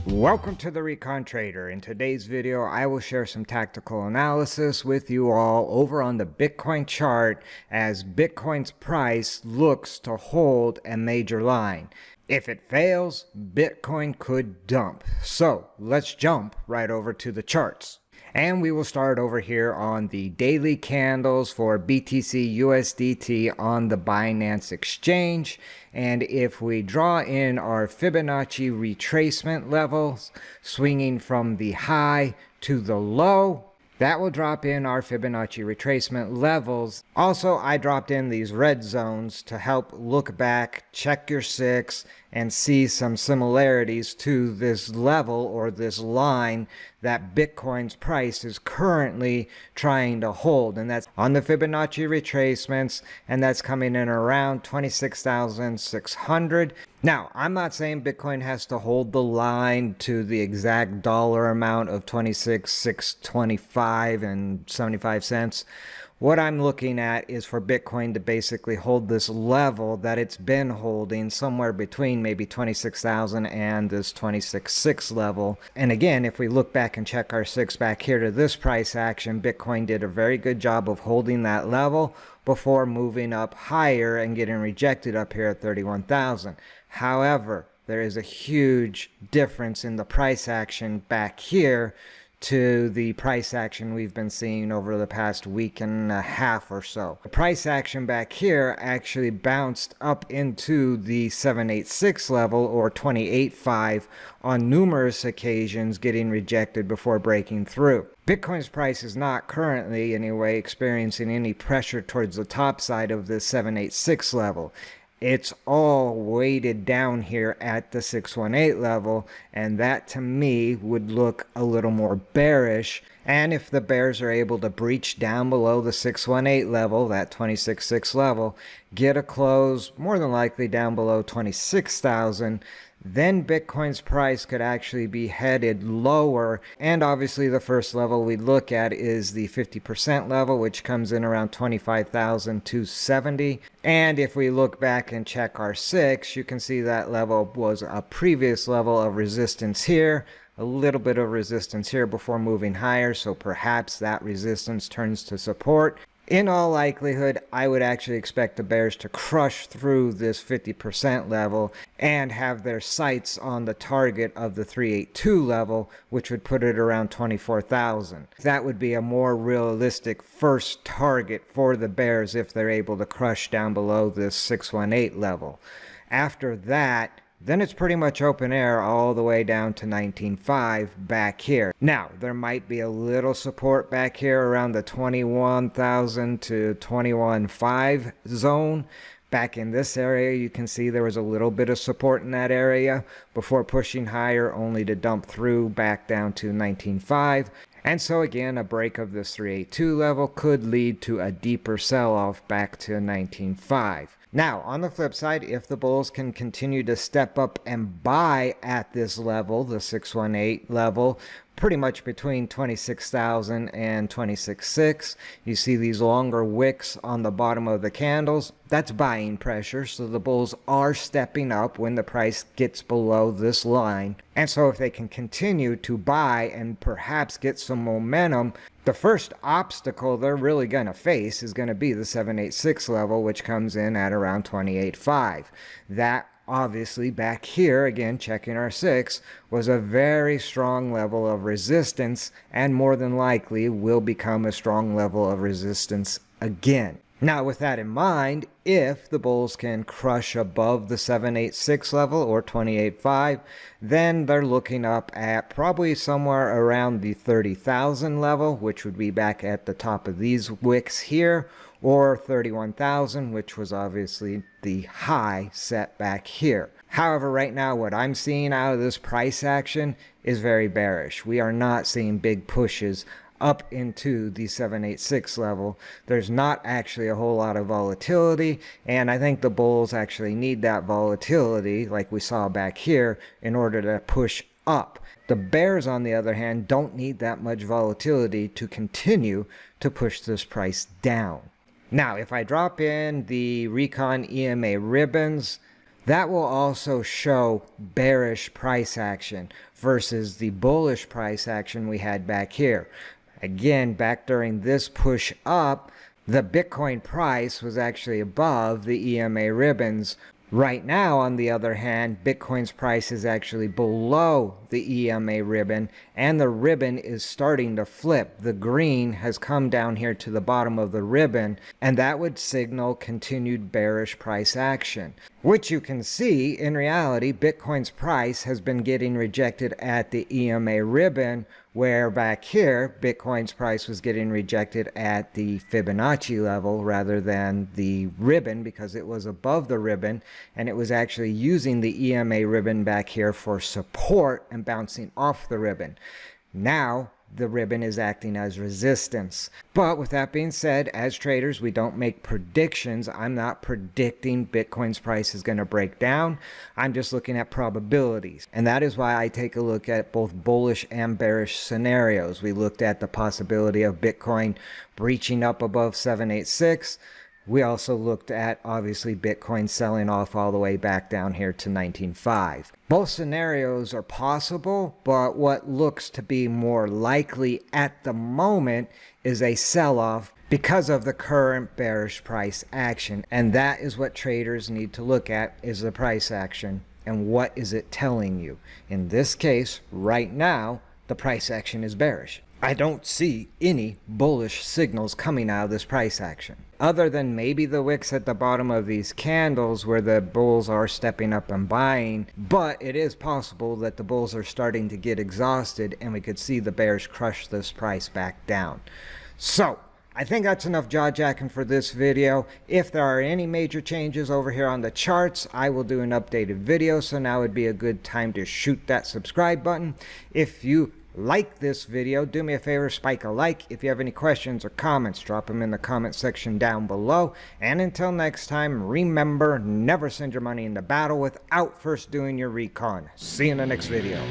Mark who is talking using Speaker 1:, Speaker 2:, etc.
Speaker 1: Welcome to the Recon Trader. In today's video, I will share some tactical analysis with you all over on the Bitcoin chart as Bitcoin's price looks to hold a major line. If it fails, Bitcoin could dump. So let's jump right over to the charts. And we will start over here on the daily candles for BTC USDT on the Binance exchange. And if we draw in our Fibonacci retracement levels, swinging from the high to the low, that will drop in our Fibonacci retracement levels. Also, I dropped in these red zones to help look back, check your 6, and see some similarities to this level or this line that Bitcoin's price is currently trying to hold. And that's on the Fibonacci retracements, and that's coming in around 26,600. Now, I'm not saying Bitcoin has to hold the line to the exact dollar amount of 26,625 and 75 cents. What I'm looking at is for Bitcoin to basically hold this level that it's been holding somewhere between maybe 26,000 and this 26.6 level. And again, if we look back and check our 6 back here to this price action, Bitcoin did a very good job of holding that level before moving up higher and getting rejected up here at 31,000. However, there is a huge difference in the price action back here to the price action we've been seeing over the past week and a half or so. The price action back here actually bounced up into the 786 level or 28.5 on numerous occasions, getting rejected before breaking through. Bitcoin's price is not currently, anyway, experiencing any pressure towards the top side of this 786 level. It's all weighted down here at the 618 level, and that to me would look a little more bearish. And if the bears are able to breach down below the 618 level, that 26.6 level, get a close more than likely down below 26,000, then Bitcoin's price could actually be headed lower. And obviously the first level we look at is the 50% level, which comes in around 25,270. And if we look back and check our 6, you can see that level was a previous level of resistance here, a little bit of resistance here before moving higher, so perhaps that resistance turns to support. In all likelihood, I would actually expect the bears to crush through this 50% level and have their sights on the target of the 382 level, which would put it around 24,000. That would be a more realistic first target for the bears if they're able to crush down below this 618 level. After that, then it's pretty much open air all the way down to 19.5 back here. Now, there might be a little support back here around the 21,000 to 21.5 zone. Back in this area, you can see there was a little bit of support in that area before pushing higher, only to dump through back down to 19.5. And so again, a break of this 382 level could lead to a deeper sell-off back to 19.5. Now, on the flip side, if the bulls can continue to step up and buy at this level, the 618 level, pretty much between 26,000 and 26.6, you see these longer wicks on the bottom of the candles. That's buying pressure, so the bulls are stepping up when the price gets below this line. And so if they can continue to buy and perhaps get some momentum, the first obstacle they're really going to face is going to be the 786 level, which comes in at around 28.5. That obviously back here, again checking our 6, was a very strong level of resistance and more than likely will become a strong level of resistance again. Now, with that in mind, if the bulls can crush above the 786 level or 28.5, then they're looking up at probably somewhere around the 30,000 level, which would be back at the top of these wicks here, or 31,000, which was obviously the high set back here. However, right now what I'm seeing out of this price action is very bearish. We are not seeing big pushes up into the 786 level. There's not actually a whole lot of volatility, and I think the bulls actually need that volatility like we saw back here in order to push up. The bears, on the other hand, don't need that much volatility to continue to push this price down. Now, if I drop in the Recon EMA ribbons, that will also show bearish price action versus the bullish price action we had back here. Again, back during this push up, the Bitcoin price was actually above the EMA ribbons. Right now, on the other hand, Bitcoin's price is actually below the EMA ribbon, and the ribbon is starting to flip. The green has come down here to the bottom of the ribbon, and that would signal continued bearish price action, which you can see in reality, Bitcoin's price has been getting rejected at the EMA ribbon, where back here, Bitcoin's price was getting rejected at the Fibonacci level rather than the ribbon, because it was above the ribbon, and it was actually using the EMA ribbon back here for support and bouncing off the ribbon. Now, the ribbon is acting as resistance. But with that being said, as traders, we don't make predictions. I'm not predicting Bitcoin's price is going to break down. I'm just looking at probabilities. And that is why I take a look at both bullish and bearish scenarios. We looked at the possibility of Bitcoin breaching up above 786. We also looked at, obviously, Bitcoin selling off all the way back down here to 19.5. Both scenarios are possible, but what looks to be more likely at the moment is a sell-off because of the current bearish price action. And that is what traders need to look at, is the price action. And what is it telling you? In this case, right now, the price action is bearish. I don't see any bullish signals coming out of this price action, other than maybe the wicks at the bottom of these candles where the bulls are stepping up and buying. But it is possible that the bulls are starting to get exhausted and we could see the bears crush this price back down. So I think that's enough jaw-jacking for this video. If there are any major changes over here on the charts, I will do an updated video. So now would be a good time to shoot that subscribe button. If you like this video, do me a favor, spike a like. If you have any questions or comments, drop them in the comment section down below. And until next time, remember, never send your money into battle without first doing your recon. See you in the next video.